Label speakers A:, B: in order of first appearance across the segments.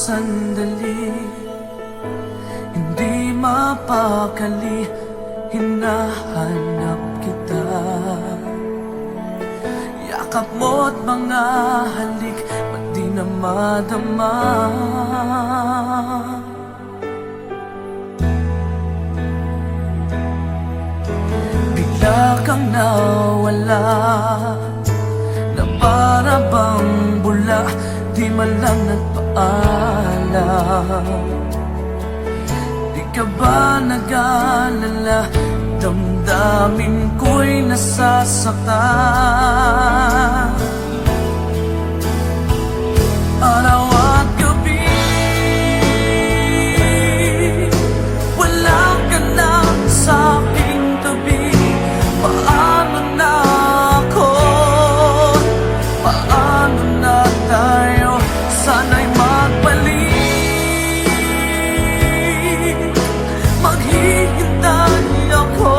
A: sandali, hindi mapakali, hinahanap kita. Yakap mo't mga halik, ba't di na madama? Bigla kang nawala, na para bang bula, di man lang nagpaalam. Di ka ba nag-alala, damdamin ko'y nasasaktan. Araw at gabi, wala ka na sa aking tabi. Paano na ako? Paano na tayo? Sana'y magbalik. Maghihintay ako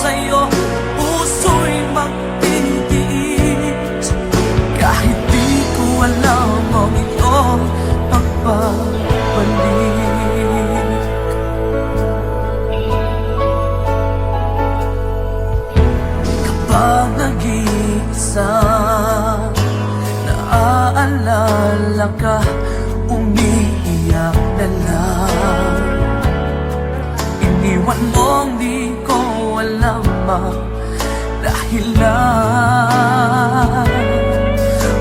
A: sa'yo, puso'y magtitiis. Kahit di ko alam ang iyong pagbabalik. Kapag nag-iisa, naaalala ka, umiiyak na lang. Iniwan mong di ko alam ang dahilan.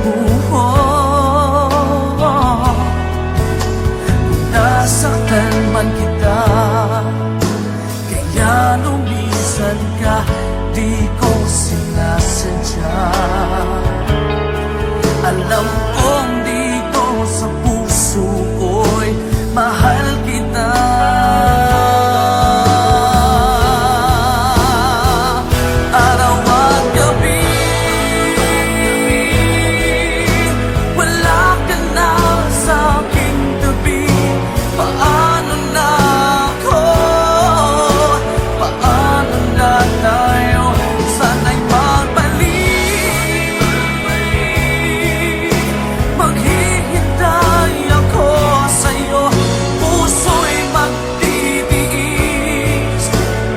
A: Kung nasaktan man kita, kaya lumisan ka, di ko sinasadya. Alam kong dito sa puso ko'y mahal kita. Araw at gabi, wala ka na sa aking tabi. Paano na ako? Paano na tayo? Sana'y magbalik. Maghihintay ako sa'yo, puso'y magtitiis.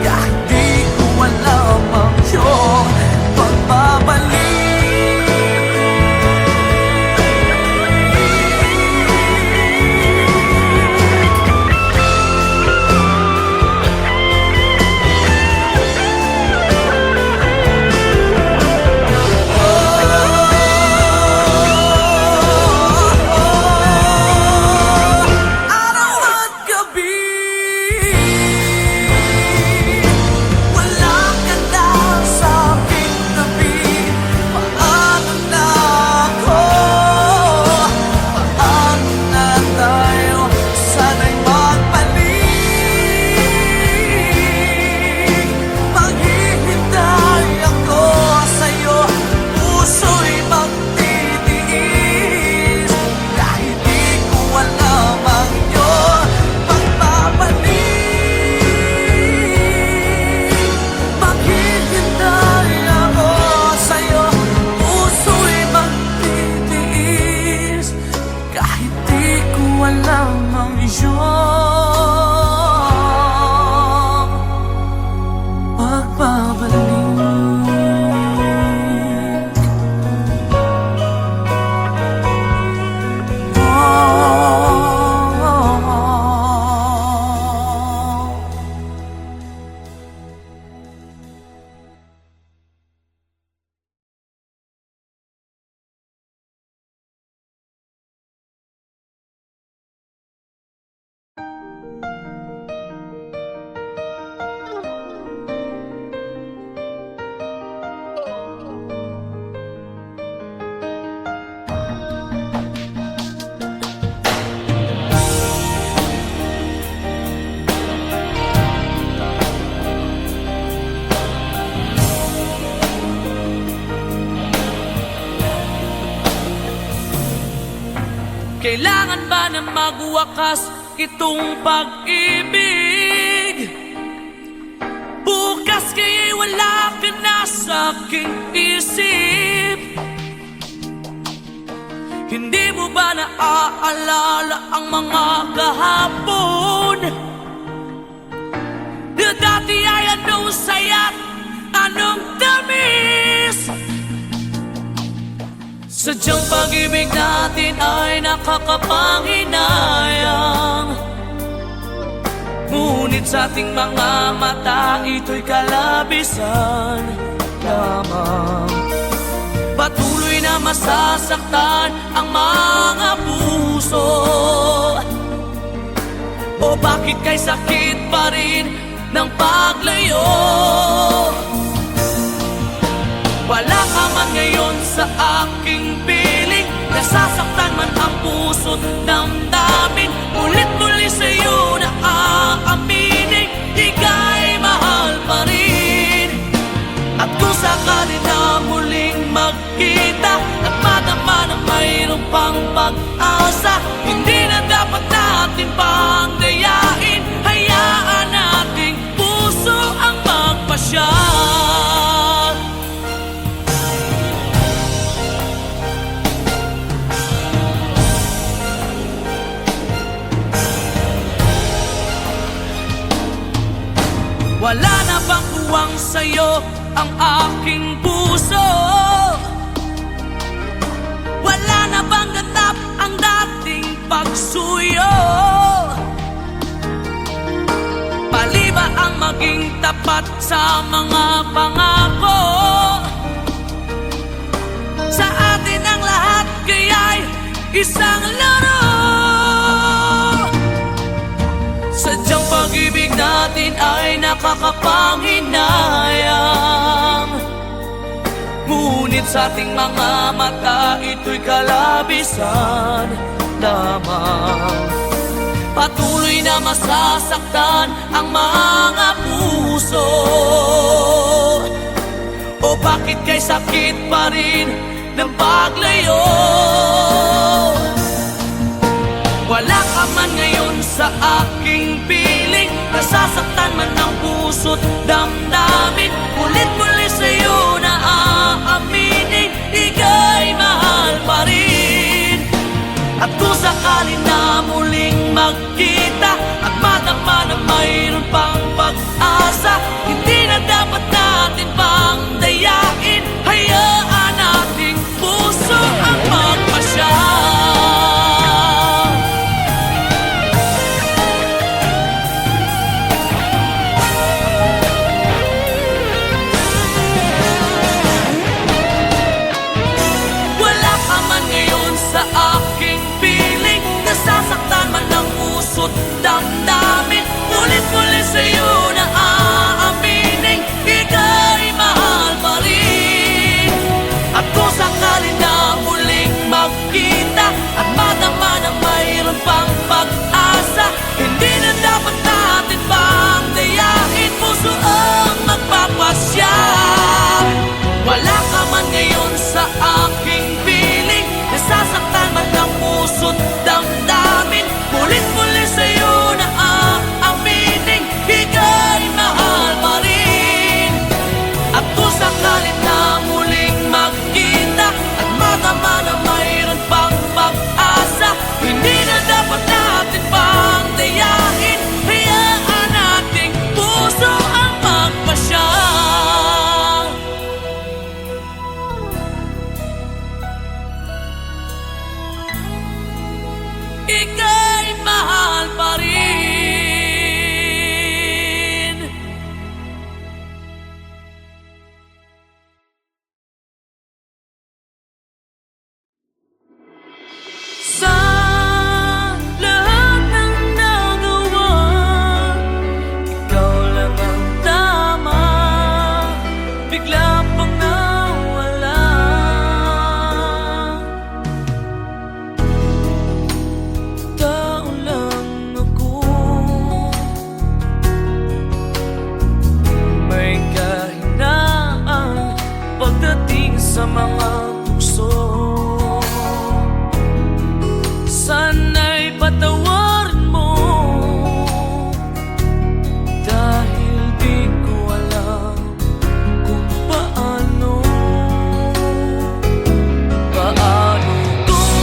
A: Kahit di ko alam ang iyong pagbabalik. Araw at gabi, wala ka na sa aking tabi. Paano na ako? Paano na tayo? Sana'y magbalik. Maghihintay ako sa'yo, puso'y magtitiis. Kahit di ko alam ang iyong pagbabalik. Maghihintay ako sa'yo, puso'y magtitiis. Kahit di ko alam ang iyong pagbabalik. Kailangan ba na magwakas itong pag-ibig? Bukas kaya'y wala ka na sa aking isip. Hindi mo ba naaalala ang mga kahapon? Na dati ay anong saya't anong tamis. Sadyang pag-ibig natin ay nakakapanghinayang, ngunit sa ating mga mata ito'y kalabisan lamang. Patuloy na masasaktan ang mga puso. O bakit kay sakit pa rin ng paglayo? Wala ka man ngayon sa aking piling, nasasaktan man ang puso't damdamin. Ulit-muli sa'yo na aaminin, ika'y mahal pa rin. At kung sakali na muling magkita at madama na mayroong pang pag-asa, hindi na dapat natin pang dayain. Hayaan nating puso ang magpasya. Wala na bang uwang sa'yo ang aking puso? Wala na bang ganap ang dating pagsuyo? Mali ba ang maging tapat sa mga pangako? Sa atin ang lahat kaya'y isang laro. Sadyang pag-ibig natin ay nakakapanghinayang, ngunit sa ating mga mata ito'y kalabisan lamang. Patuloy na masasaktan ang mga puso. O bakit kay sakit pa rin ng paglayo? Wala ka man ngayon sa aking piling, nasasaktan man ang puso't damdamin. Ulit-muli sa'yo na aaminin, ika'y mahal pa rin. At kung sakali na muling magkita at madama na mayroon pang pag-asa, hindi na dapat natin pang dayain. Hayaan nating puso ang magpasya. Damdamin, ulit-muli sa'yo na aaminin, ika'y mahal pa rin. At kung sakali na muling magkita at madama na mayroon pang pag-asa, hindi na dapat natin pang dayain, puso ang magpapasya. Wala ka man ngayon sa aking piling, nasasaktan man ang puso't damdamin. Ulit-muli sa'yo na aaminin, ika'y mahal pa rin. At kung sakali na muling magkita at madama na mayroon pang pag-asa, hindi na dapat natin pang dayain. Hayaan nating puso ang magpasya. Ika'y mahal pa rin. Sa lahat ng nagawa, ikaw lang ang tama. Bigla pang nawala. Tao lang ako, may kahinaan pagdating sa mga tukso. Sana'y patawarin mo, dahil di ko alam kung paano kung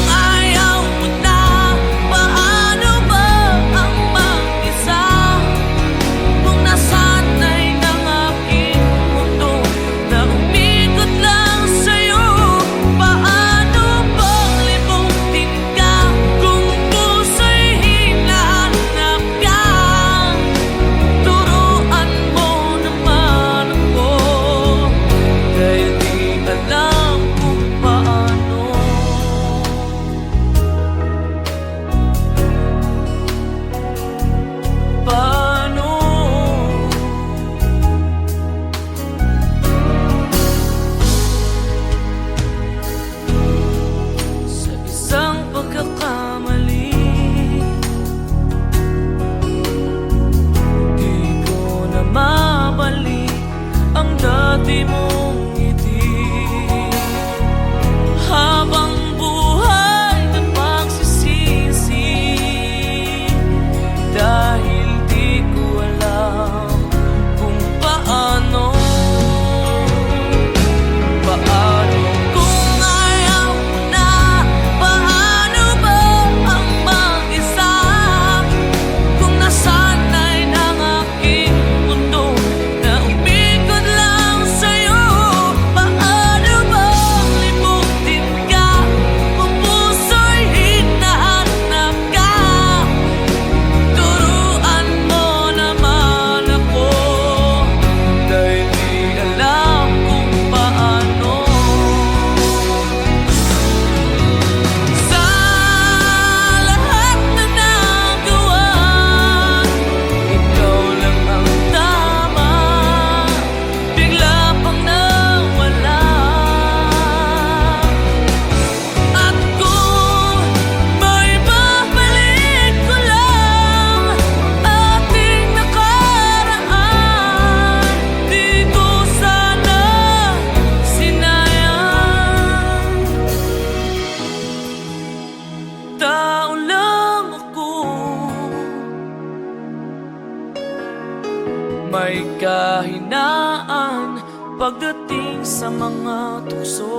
A: pagdating sa mga tukso.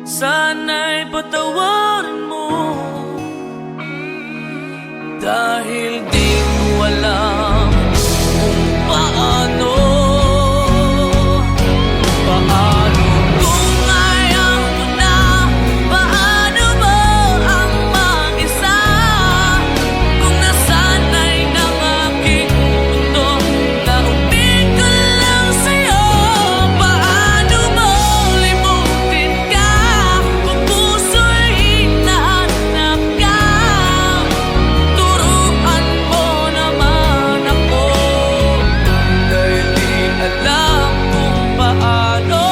A: Sana'y patawarin mo, dahil di ko alam kung paano. Paano kung ayaw mo na? Paano mo ang mag-isa? Kung nasanay ng aking mundo na umig ko lang sa'yo. Paano mo limutin ka kung puso'y hinahanap ka? Turuan mo naman ako, dahil di alam kung paano.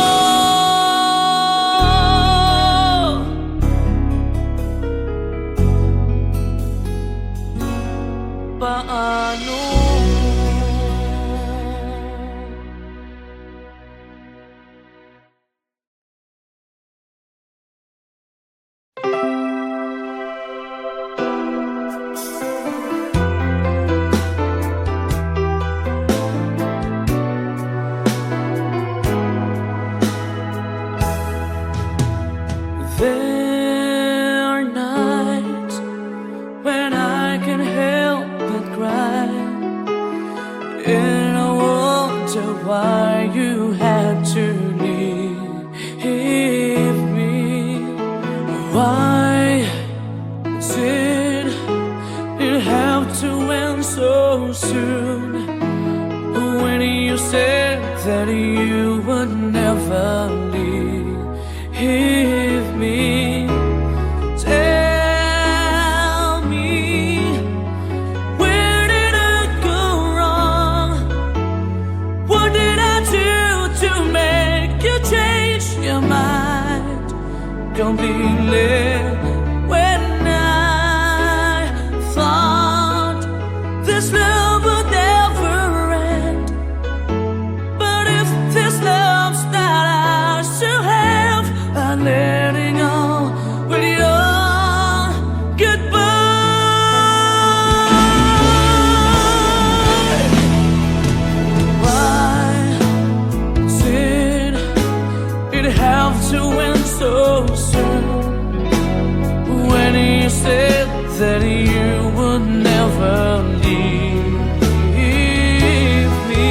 A: Paano? There are nights when I can help but cry, and I wonder why you had to leave me. Why did it have to end so soon? When you said that you would never leave me. Tell me, where did I go wrong? What did I do to make you change your mind completely? When I thought this love would never end, but if this love's not ours to have, I'm letting go with your goodbye. Why did it have to end so soon? When you said that you would never leave me.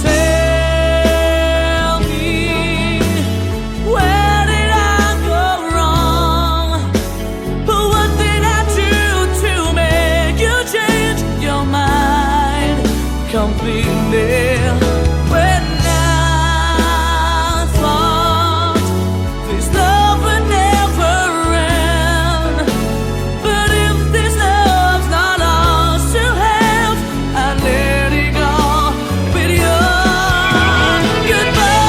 A: Tell me, where did I go wrong? What did I do to make you change your mind completely? When I thought this love would never end, but if this love's not ours to have, I let it go with your goodbye.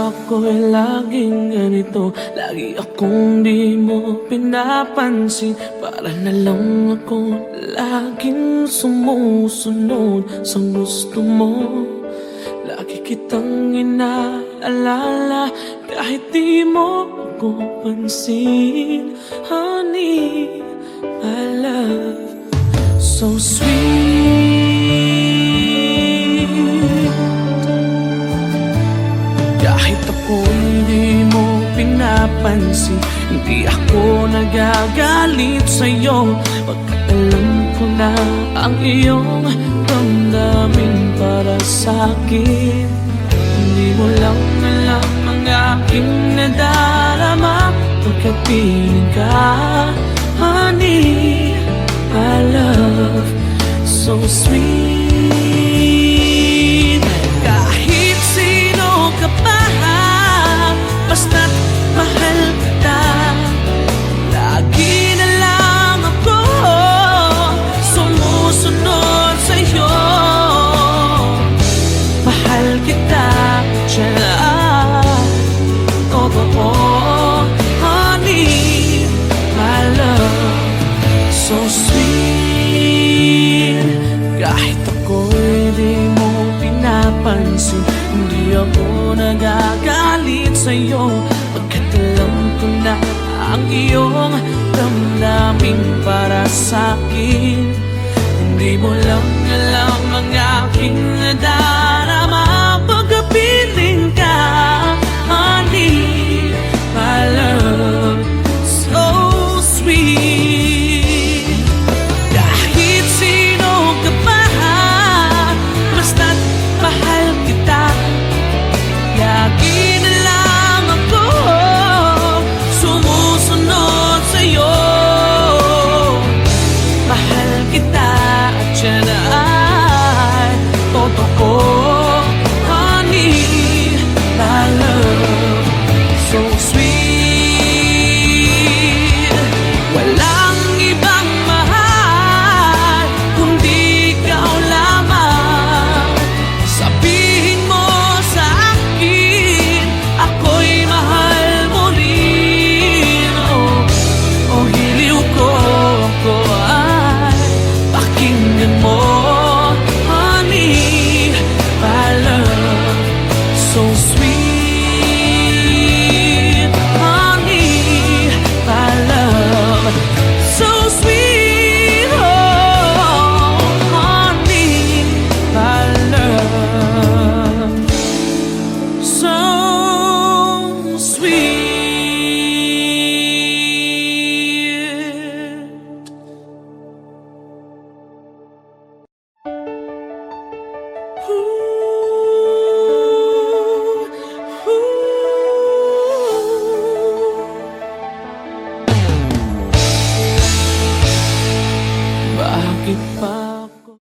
B: ako'y laging ganito, lagi akong di mo pinapansin. Para na lang ako laging sumusunod sa gusto mo. Lagi kitang inaalala kahit di mo ako pansin. Honey, my love, so sweet. Kahit ako hindi mo pinapansin, hindi ako nagagalit sa'yo, pagkat alam ko na ang iyong damdamin para sa'kin. Hindi mo lang alam ang aking nadarama pagkat piling ka. Honey, my love, so sweet. Kahit sino ka pa, basta't mahal kita, lagi na lang ako sumusunod sa'yo. Mahal kita, tiyan, totoo. Honey, my love, so sweet. Kahit ako'y di mo pinapansin, hindi ako nagagalit sa'yo, pagkat alam ko na ang iyong damdamin para sa'kin. Hindi mo lang alam ang aking nadarama pagkapiling ka. Honey, my love, so sweet. Kahit sino ka pa, basta't mahal kita, lagi na lang ako sumusunod sa'yo. Mahal kita at yan ay totoo. Honey, my love, so sweet. Walang ibang mahal kundi ikaw lamang. Sabihin mo sa akin, ako'y mahal mo rin. Oh, hiliw ko ako ay pakinggan mo. Honey, my love, so sweet. Honey, my love, so sweet. Oh, honey, my love, so sweet. Bakit pa ako?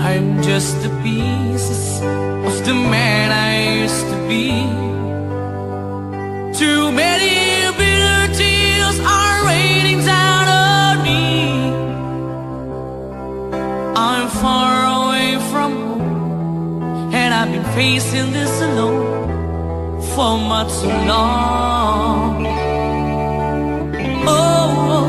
B: I'm just the pieces of the man I used to be. Too many bitter tears are raining down on me. I'm far away from home, and I've been facing this alone for much too long. Oh,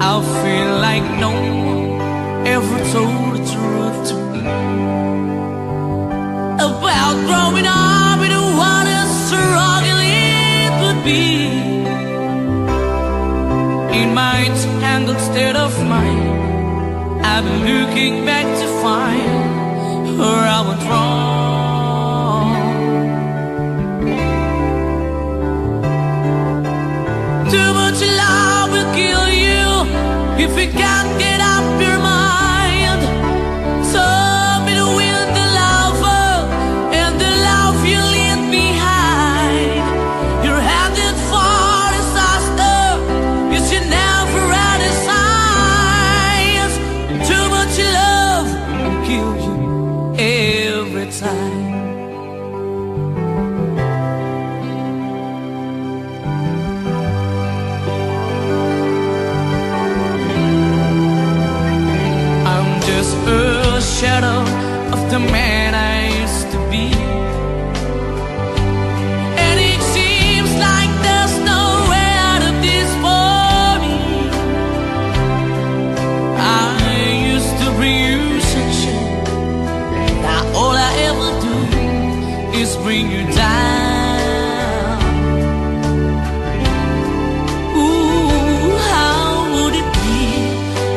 B: I feel like no one ever told the truth to me about growing up in what a struggle it would be. In my tangled state of mind, I've been looking back to find where I went wrong. Too much love will kill you if you can't get up your mind. So be with the lover and the love you leave behind. You're headed for disaster, 'cause you never had a signs. Too much love will kill you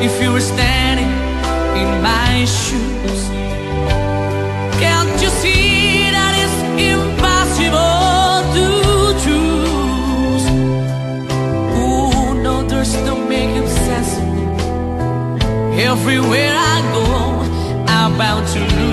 B: if you were standing in my shoes. Can't you see that it's impossible to choose? Oh no, there's no making sense of me. Everywhere I go, I'm bound to lose.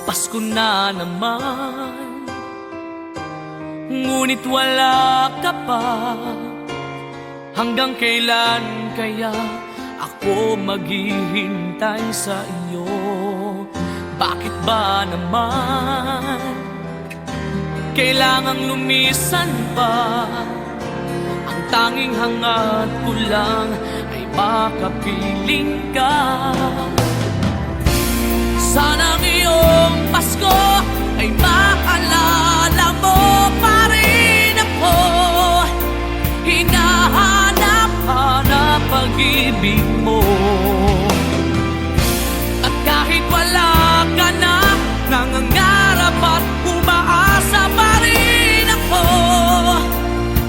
B: Pasko na naman, ngunit wala ka pa. Hanggang kailan kaya ako maghihintay sa iyo? Bakit ba naman kailangang lumisan pa? Ang tanging hangat ko lang ay makapiling ka. Sana ngayong Pasko ay maalala mo pa rin ako. Hinahanap-hanap pag-ibig mo. At kahit wala ka na, nangangarap at umaasa pa rin ako.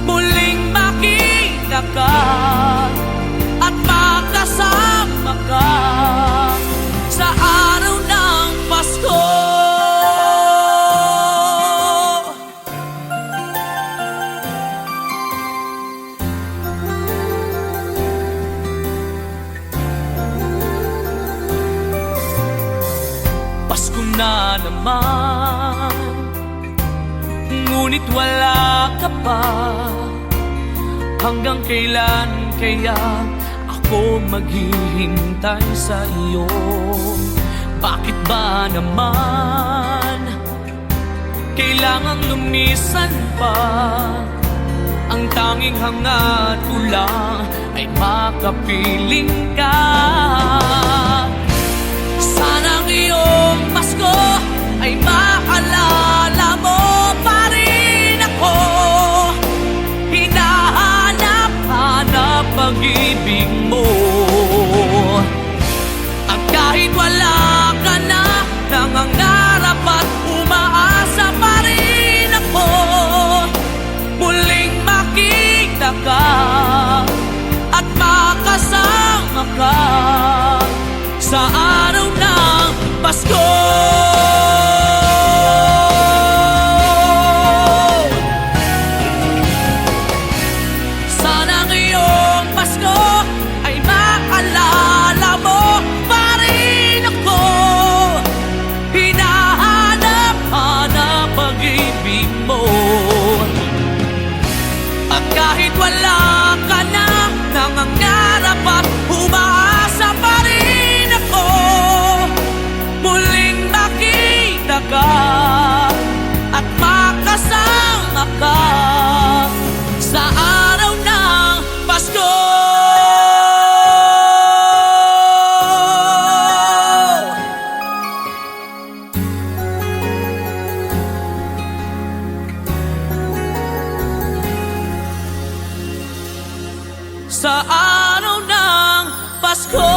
B: Muling makita ka at makasama ka sa araw ng Pasko. Pasko na naman, ngunit wala ka pa. Hanggang kailan kaya ako maghihintay sa iyo? Bakit ba naman kailangang lumisan pa? Ang tanging hangat ko lang ay makapiling ka. Sana ngayong Pasko ay maalala mo pa rin ako. Hinahanap-hanap pag-ibig mo. At kahit wala ka na, nangangarap at umaasa pa rin ako. Muling makita ka at makasama ka sa araw ng Pasko.
A: kahit wala ka na, nangangarap at umaasa pa rin ako muling makita ka at makasama ka sa araw ng Pasko. Sa araw ng Pasko.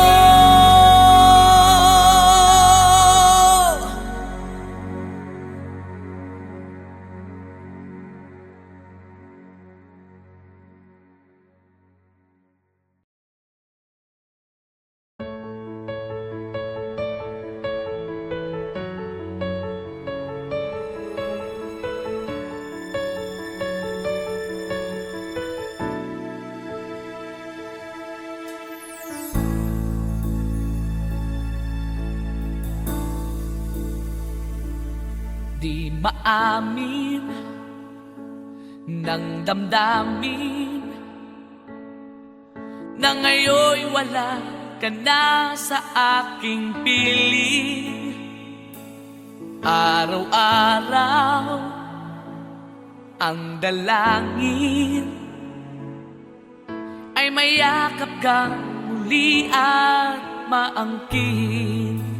A: Di maamin ng damdamin na ngayon'y wala ka na sa aking piling. Araw-araw ang dalangin ay mayakap kang muli at maangkin.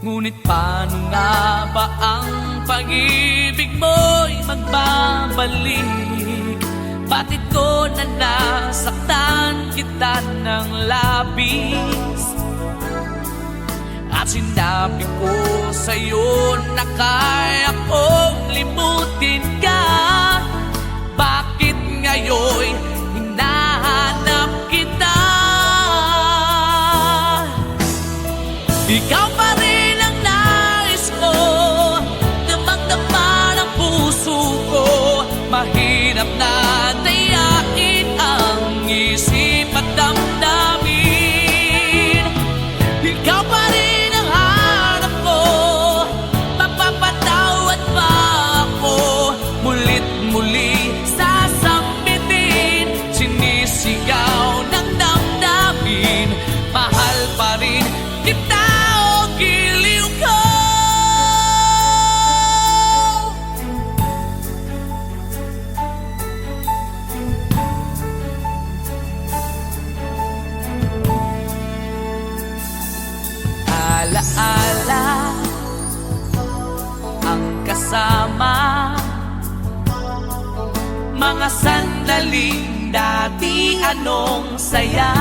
A: Ngunit paano nga ba ang pag-ibig mo'y magbabalik? Bakit ko na nasaktan kita ng labis? At sinabi ko sa'yo na kaya kong limutin ka. Bakit ngayon'y hinahanap kita? Ikaw pa rin ang nais ko, damang-dama ng puso ko. Mahirap na dayain ang isip at damdamin. Ikaw pa rin ang hanap ko, mapapatawad ba ako? Mulit muli sasambitin, sinisigaw ng damdamin. Mahal pa rin kita. Alaala ang kasama, mga sandaling dati anong saya.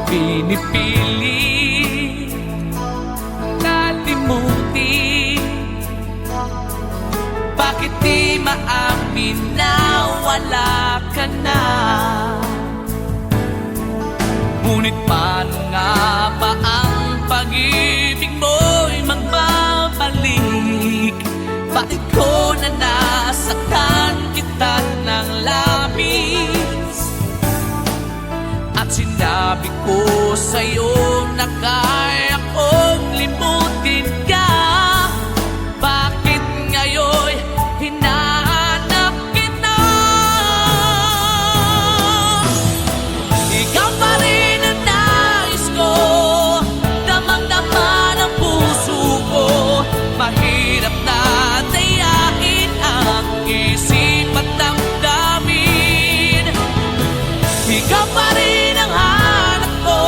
A: Pinipili kalimutin, bakit di maamin na wala ka na? Ngunit paano nga ba ang pag-ibig mo'y magbabalik? Bakit ko na nasaktan kita ng labis? At sinabi ko sa'yo na kaya kong limutin ka. Bakit ngayon'y hinahanap kita? Ikaw pa rin ang nais ko, damang-dama ng puso ko. Mahirap na dayain ang isip at damdamin. Ikaw pa rin ang hanap ko,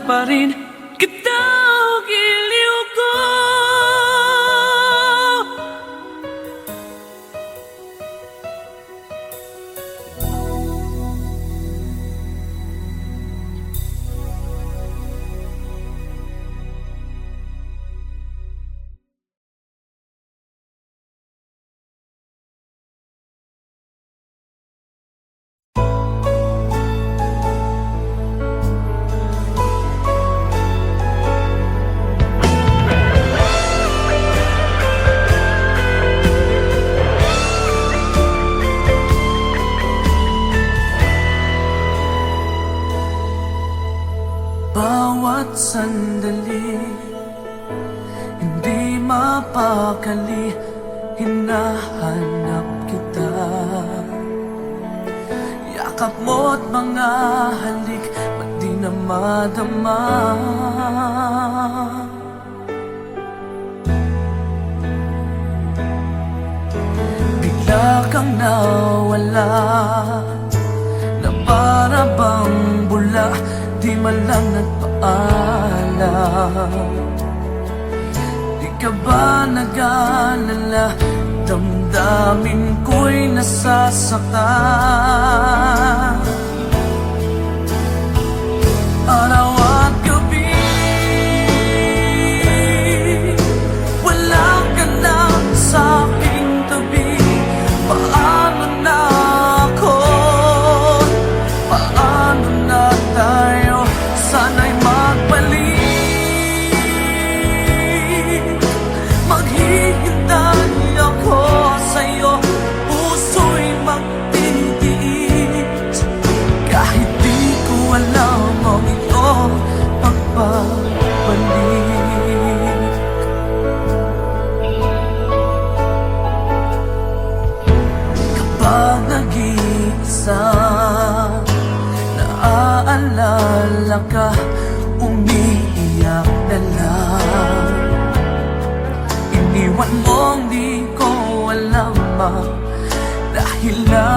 B: pa rin kita giliw ko. Bawat sandali, hindi mapakali, hinahanap kita. Yakap mo't mga halik, ba't di na madama? Bigla kang nawala, na para bang bula, di man lang nagpaalam. Di ka ba nag-alala, damdamin ko'y nasasaktan. Araw at gabi, wala ka na sa aking tabi. Paano na ako? Paano na tayo? Sana'y magbalik. Maghihintay ako sa'yo, puso'y magtitiis. Kahit di ko alam ang iyong pagbabalik. Kapag nag-iisa, naaalala ka, umiiyak na lang. Iniwan mong di ko alam, dahil na